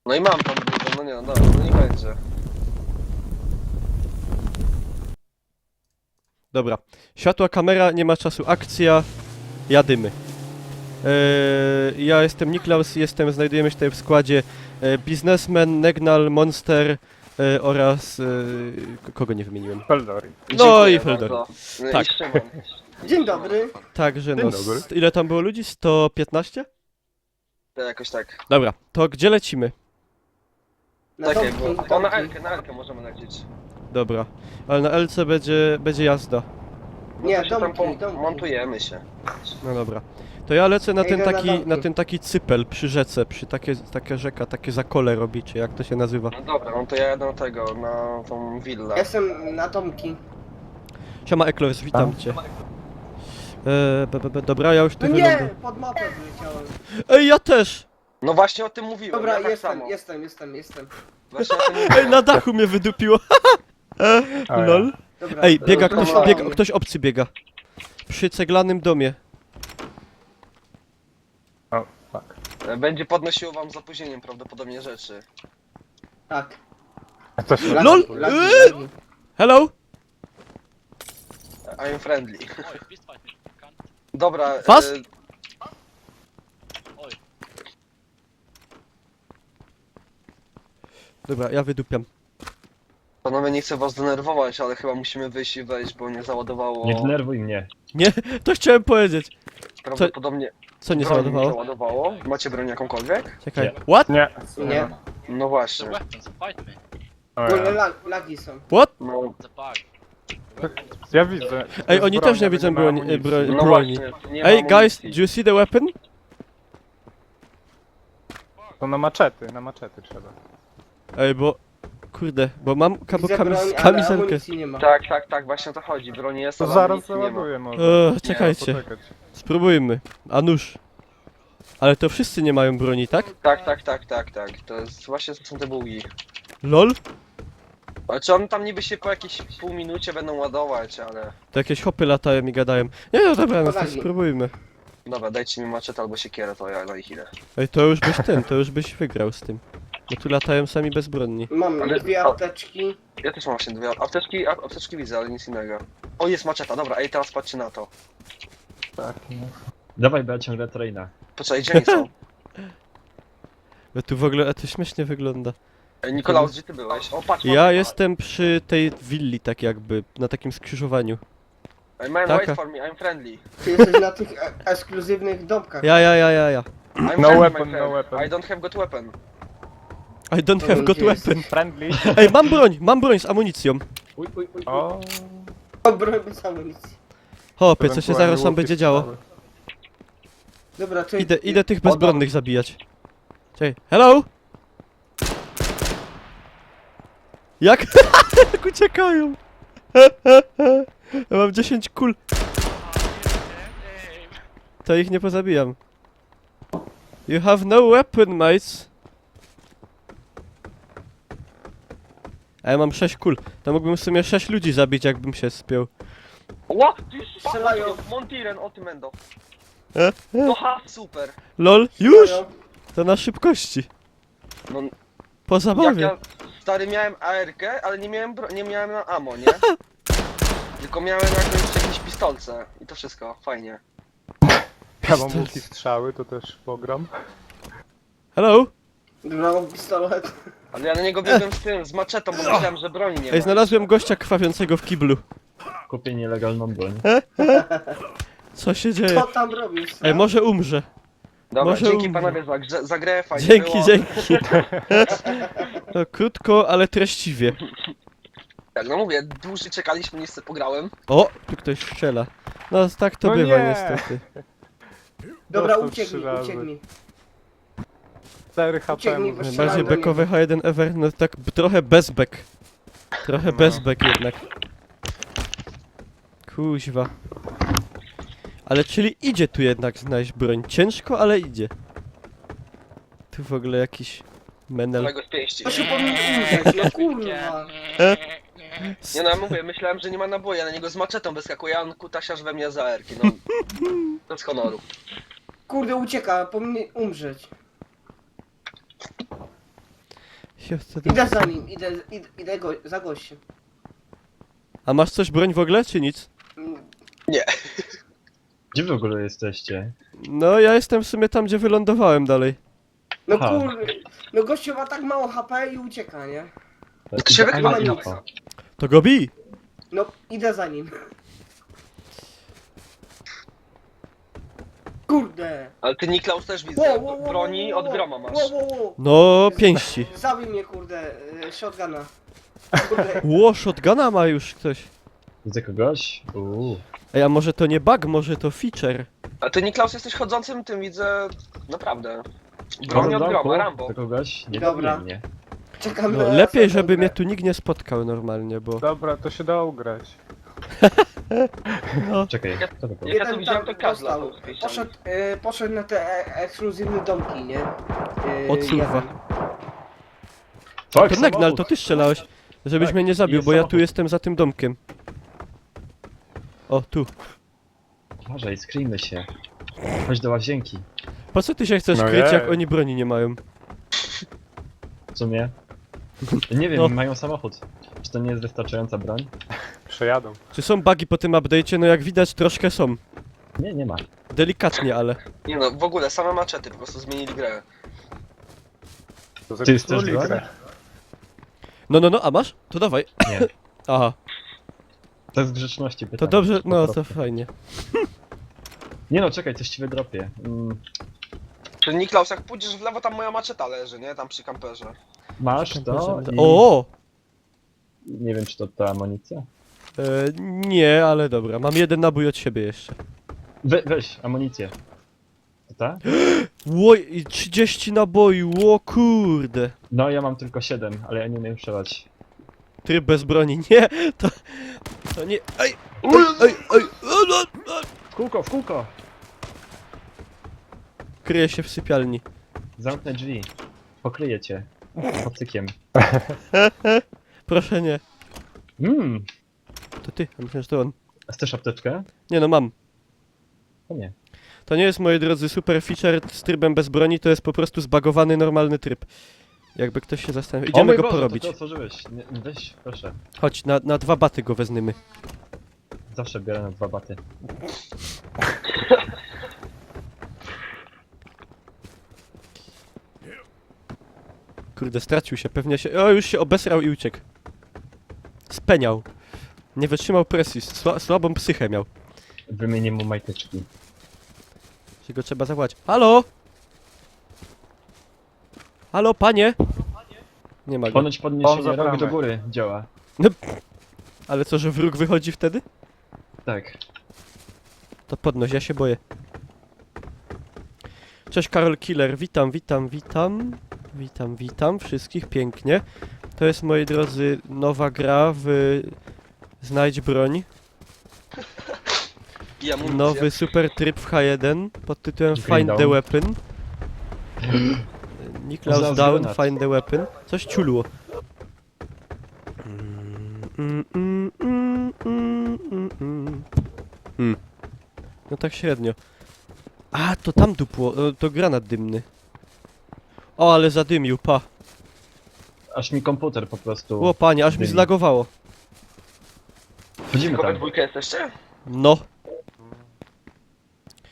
No i mam tam drugą, no nie, no dobra, no nie będzie. Dobra. Światła, kamera, nie ma czasu, akcja, jadymy. Ja jestem Niklaus, znajdujemy się tutaj w składzie Biznesmen, Negnal, Monster oraz... kogo nie wymieniłem? Feldory. No Dziękuję i Feldor. bardzo. No Tak. I Szymon. Dzień dobry. Także no, Dzień dobry. ile tam było ludzi? 115? To jakoś tak. Dobra, to gdzie lecimy? Czekaj, domki, bo... O, na domki. Elkę możemy lecieć. Dobra, ale na LC będzie jazda. No Nie, to się tam domki, domki. montujemy się. No dobra. To ja lecę na Ja ten idę na taki, domki. na ten taki cypel przy rzece, przy taka rzeka, takie zakole robi, czy jak to się nazywa. No dobra, no to ja jadę na tego, na tą willę. Jestem na domki. Siema Eklors, witam cię. Dobra, ja już tu No wyląduję. nie, pod mapę wyleciałem. Ej, ja też! No właśnie o tym mówiłem, Dobra, ja tak jestem, samo. jestem. Właśnie o tym Ej, mówiłem. na dachu mnie wydupiło. A ja. Lol. Dobra. Ej, biega to ktoś, mam. ktoś obcy biega. Przy ceglanym domie. O, tak. Będzie podnosiło wam z opóźnieniem prawdopodobnie rzeczy. Tak. A co się LOL! Lagi. Hello? I'm friendly. Oj, bist fight mich bekannt. Dobra, Was? Oj, Dobra, ja wydupiam. panowie, nie chcę was denerwować, ale chyba musimy wyjść i wejść, bo nie załadowało... Nie denerwuj mnie. Nie, to chciałem powiedzieć. Prawdopodobnie Co nie broń załadowało? załadowało. Macie broń jakąkolwiek? Czekaj. Nie. What? Nie. Nie. No the właśnie. weapons, fight me. O, Kurde, ja. lagi są. What? No, The bug. The weapons. Ja widzę. Ej, To oni jest też nie broń, widzą ale ma broni. amunicji. no broni. właśnie. Nie ma Ej, guys, amunicji. do you see the weapon? To na maczety trzeba. Ej, bo... Kurde, bo mam Widzę broń, ale kamizelkę. amunicji nie ma. Tak, właśnie o to chodzi. Broni jest, To ale zaraz amunicji nie ma. załaduję może. Czekajcie, Poczekać. spróbujmy. A nóż. Ale to wszyscy nie mają broni, tak? Tak. To jest właśnie to są te bugi. LOL? A czy on tam niby się po jakiejś pół minucie będą ładować, ale... To jakieś hopy latają i gadają. Nie, no dobra, no to Podali. spróbujmy. Dobra, dajcie mi maczetę albo siekierę, to ja na ich idę. Ej, to już byś wygrał z tym. Bo tu latają sami bezbronni. Mam Ale- dwie apteczki. Ja też mam właśnie dwie apteczki widzę, ale nic innego. O, jest maczeta, dobra, ej, teraz patrzcie na to. Tak. Dawaj, bo ja ciągle traina. Poczekaj, gdzie oni są? Bo tu w ogóle to śmiesznie wygląda. Ej, Nikolaus, gdzie ty byłeś? O, patrz, Ja jestem przy tej willi, tak jakby, na takim skrzyżowaniu. Ej, man, Taka. wait for me, I'm friendly. Ty jesteś na tych ekskluzywnych domkach. Ja. I'm No friendly, weapon, my no friend. weapon. I don't have got weapon. I don't have got Gdzie jesteś? weapon. Friendly. Ej, mam broń z amunicją. Uj. O. Broń bez amunicji. Hopie, co się ewentualnie zaraz tam łuki będzie działo. strzały. Dobra, to Idę tych bezbronnych zabijać. Czekaj, hello? Jak? Jak uciekają? Ja mam 10 kul. To ich nie pozabijam. You have no weapon, mates. A ja mam 6 kul. To mógłbym w sumie 6 ludzi zabić, jakbym się spiął. What? Ty Strzelają. Montiren, o ty mendo. E? No ha, super. LOL, już? To na szybkości. No, Po jak zabawie. ja, stary, miałem AR-kę, ale nie miałem na ammo, nie? Tylko miałem jakieś pistolce i to wszystko, fajnie. Ja mam łuki strzały, to też pogram. Hello? Dobra, mam pistolet. Ale ja na niego biegłem z tym, z maczetą, bo myślałem, że broni nie ma. Ej, znalazłem gościa krwawiącego w kiblu. Kupię nielegalną broń. Co się dzieje? Co tam robisz? Ej, może umrze. Dobra, może dzięki umrze. panowie za grę, fajnie Dzięki, było. dzięki. No, krótko, ale treściwie. Tak, no mówię, dłużej czekaliśmy niż sobie pograłem. O, tu ktoś strzela. No tak to No bywa nie. niestety. Dobra, Dostał 3 razy. ucieknij. 4 HP. Ucieknij, mu bo zostało. Najbardziej do bekowy H1 ever, no tak trochę bez bek. Trochę No. bez bek jednak. Kuźwa. Ale czyli idzie tu jednak znaleźć broń. Ciężko, ale idzie. Tu w ogóle jakiś menel. Całego z pięści. To się powinien umrzeć, no kurwa. Nie no, ja mówię, myślałem, że nie ma naboju, ja na niego z maczetą wyskakuję, a on kutasiarz we mnie za erki, no. To z honoru. Kurde, ucieka, powinien umrzeć. Ja wtedy... Idę za nim, idę za gościem. A masz coś broń w ogóle, czy nic? Mm, Gdzie w ogóle jesteście? No, ja jestem w sumie tam, gdzie wylądowałem dalej. No Aha. kurde, no gościu ma tak mało HP i ucieka, nie? To się wykrywa Ani nic. info. To go bij! No, idę za nim. Kurde. Ale ty Niklaus też widzę, broni od groma masz. Wow. No, pięści. Zabij mnie, kurde, shotguna. Kurde. Ło, shotguna ma już ktoś. Widzę kogoś? Ej, a może to nie bug, może to feature? A ty Niklaus jesteś chodzącym tym, widzę, naprawdę. Broni od Domku? groma, Rambo. Do kogoś? Nie Dobra. dobije mnie. Czekam No, na lepiej, następną żeby grę. mnie tu nikt nie spotkał normalnie, bo... Dobra, to się da ugrać. No, Czekaj, kto to powiedział? Ja tu Jeden widziałem, tam to każda. dostał. Poszedł na te ekskluzywne domki, nie? Odsuwa. jeden. Tak, to Negnal, samochód. to ty strzelałeś. Żebyś Tak, mnie nie zabił, jest bo ja tu samochód. jestem za tym domkiem. O, tu. Uważaj, skryjmy się. Chodź do łazienki. Po co ty się chcesz No kryć, jak jej. oni broni nie mają? W sumie. Nie wiem, No. mają samochód. Czy to nie jest wystarczająca broń? Przejadą. Czy są bugi po tym update'cie? No jak widać, troszkę są. Nie, nie ma. Delikatnie, ale... Nie no, w ogóle, same maczety, po prostu zmienili grę. To Ty jesteś zepsuli broń? grę. No, a masz? To dawaj. Nie. Aha, To z grzeczności pytanie. to dobrze, po no prostu. to fajnie. Nie no, czekaj, coś ci wydropię. Ty Niklaus, jak pójdziesz w lewo, tam moja maczeta leży, nie? Tam przy kamperze. Masz to i... O! Nie wiem, czy to ta amunicja? Nie, ale dobra, mam jeden nabój od siebie jeszcze. Weź amunicję. To ta? Łoj, i 30 naboi, ło kurde. No, ja mam tylko 7, ale ja nie umiem strzelać. Tryb bez broni, nie, to nie, ej, W kółko, w kółko! kryje się w sypialni. Zamknę drzwi. Pokryję cię. Kocykiem. Proszę nie, A to ty, a myślę, że to on. chcesz apteczkę? Nie no, mam. To nie. To nie jest, moi drodzy, super feature z trybem bez broni, to jest po prostu zbagowany, normalny tryb. Jakby ktoś się zastanawiał. O Idziemy mój go Boże, porobić. to otworzyłeś. Nie, weź, proszę. Chodź, na 2 baty go wezmymy. Zawsze biorę na 2 baty. Kurde, stracił się, pewnie się... O, już się obesrał i uciekł. Speniał. Nie wytrzymał presji, słabą psychę miał. Wymienię mu majteczki. Że go trzeba zawołać. Halo? Halo, panie? Nie ma go. Ponoć On podniesienie za rąk bramę. do góry działa. Ale co, że wróg wychodzi wtedy? Tak. To podnoś, ja się boję. Cześć Karol Killer, witam wszystkich pięknie. To jest, moi drodzy, nowa gra w Znajdź broń. I amunicję. Nowy super tryb w H1 pod tytułem Green Find the Down. Weapon. Niklaus Znalazł Down, granat. Find the Weapon. Coś ciulło. No tak średnio. A, to tam dupło, to granat dymny. O, ale zadymił, pa. Aż mi komputer po prostu... O, panie, aż mi dymi. zlagowało. Chodzimy Tylko we tam. dwójkę jesteście? No.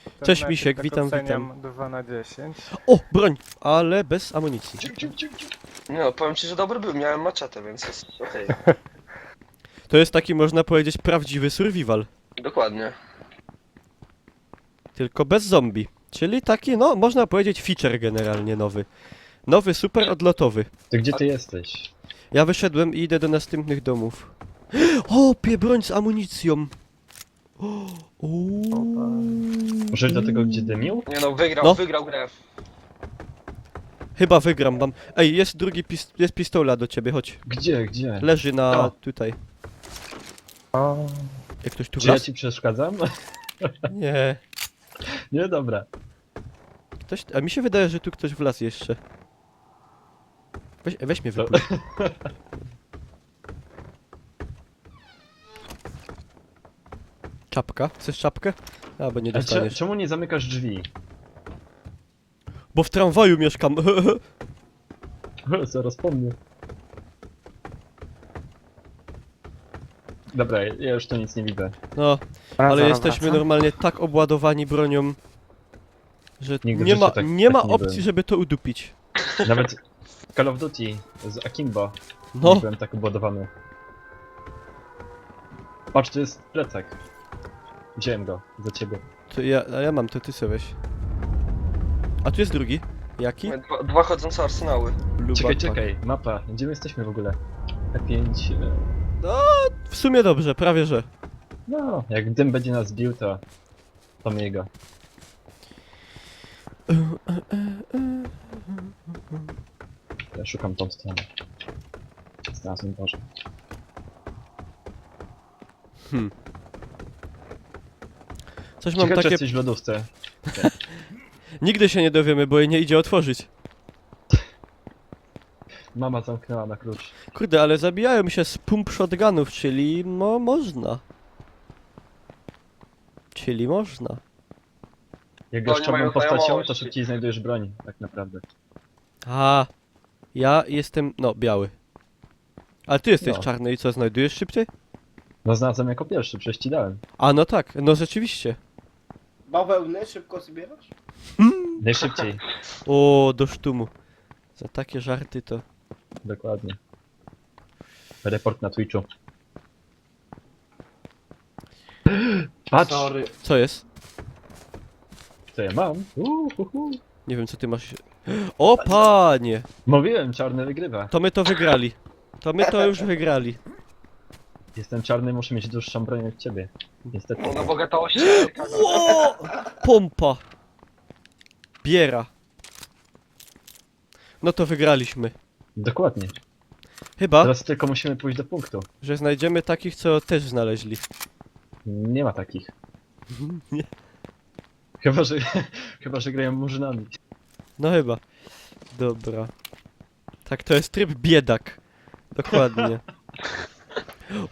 Ten Cześć, mecz Misiek, tak witam, oceniam 2 na 10. O, broń, ale bez amunicji. Nie no, powiem ci, że dobry był, miałem maczetę, więc jest okej. To jest taki, można powiedzieć, prawdziwy survival. Dokładnie. Tylko bez zombie. Czyli taki, no, można powiedzieć feature generalnie nowy. Nowy, super odlotowy. Ty gdzie ty jesteś? Ja wyszedłem i idę do następnych domów. O, broń z amunicją. O, Poszedłeś do tego, gdzie dymił? Nie no, wygrał, No. wygrał grę. Chyba wygram, mam. Ej, jest drugi jest pistola do ciebie, chodź. Gdzie, gdzie? Leży na No. tutaj. O, Jak ktoś tu Czy ja wlazł? ci przeszkadzam? Nie. Nie, dobra. Ktoś, a mi się wydaje, że tu ktoś wlazł jeszcze. Weź mnie To- wypuść. Czapka? Chcesz czapkę? A, bo nie A dostaniesz. czemu nie zamykasz drzwi? Bo w tramwaju mieszkam. Zaraz po mnie. Dobra, ja już tu nic nie widzę. No, Wraca, ale jesteśmy wraca. normalnie tak obładowani bronią, że Nigdy w nie życiu ma, tak- nie ma tak nie opcji, byłem. żeby to udupić. Nawet w Call of Duty z Akimbo nie No, byłem tak obładowany. Patrz, tu jest plecak. Wziąłem go za ciebie. to ja mam, to ty sobie weź. A tu jest drugi. Jaki? Mamy dwa chodzące arsenały. Czekaj, Lubaka. czekaj, mapa. Gdzie my jesteśmy w ogóle? E5. W sumie dobrze, prawie że. No, jak dym będzie nas bił, to my go. Ja szukam tą stronę. Znalazłem Boże. Coś mam Ciekawe, czy takie... jesteś w lodówce. Nigdy się nie dowiemy, bo jej nie idzie otworzyć. Mama zamknęła na klucz. Kurde, ale zabijają się z pump shotgunów, czyli no można. Czyli można. Jak To grasz nie czarną mają postacią, to znajomości. szybciej znajdujesz broń, tak naprawdę. A, ja jestem, no, biały. Ale ty jesteś No. czarny i co, znajdujesz szybciej? No znalazłem jako pierwszy, przecież ci dałem. A, no tak, no rzeczywiście. Bawełny szybko zbierasz? Najszybciej, O, do sztumu. Za takie żarty to... dokładnie. Report na Twitchu. Patrz, Sorry. Co jest? co ja mam. Nie wiem, co ty masz... O, panie! Mówiłem, czarny wygrywa. To my to wygrali. To my to już wygrali. Jestem czarny, muszę mieć dłuższą broń od ciebie. Niestety. No bogatości. O! Pompa! Biera. No to wygraliśmy. Dokładnie. Chyba, Teraz tylko musimy pójść do punktu. że znajdziemy takich, co też znaleźli. Nie ma takich. Nie. Chyba, że grają murzynami. No chyba. Dobra. Tak, to jest tryb biedak. Dokładnie.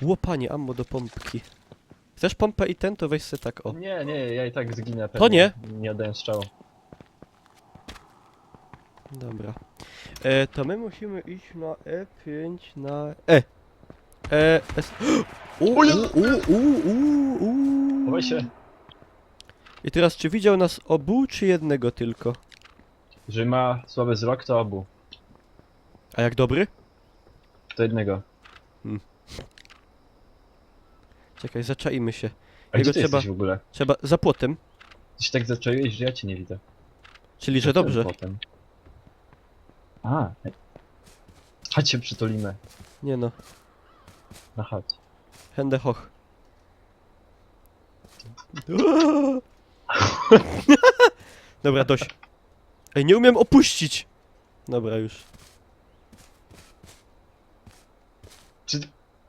Łopanie, ammo do pompki. Chcesz pompę i ten, to weź se tak, o. Nie, ja i tak zginę. To nie. Nie oddając strzału. Dobra. To my musimy iść na E5, na E. S. Chowaj się. I teraz, czy widział nas obu, czy jednego tylko? Jeżeli ma słaby wzrok, to obu. A jak dobry? To jednego. Czekaj, zaczaimy się. A Jego gdzie ty trzeba- jesteś w ogóle? Trzeba za płotem, Ty się tak zaczaiłeś, że ja cię nie widzę. czyli że dobrze. Potem. A. Chodź się przytulimy. Nie no, No chodź. hände hoch. Dobra, dość. Ej, nie umiem opuścić! Dobra, już.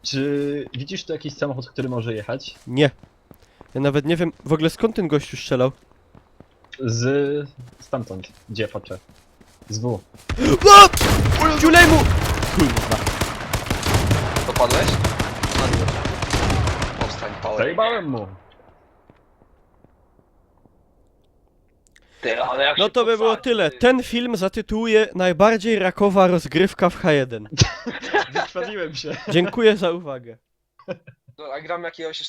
Czy widzisz tu jakiś samochód, który może jechać? Nie. Ja nawet nie wiem w ogóle skąd ten gościu strzelał. Stamtąd, gdzie patrzę. Z W. Ciulej mu! Kurwa. Dopadłeś? Powstań, power. Zajebałem mu! Ty, ale jak No się to by było posadzi, tyle. ty. Ten film zatytułuje Najbardziej rakowa rozgrywka w H1. Wykrwawiłem się. Dziękuję za uwagę. A gram jakiegoś jeszcze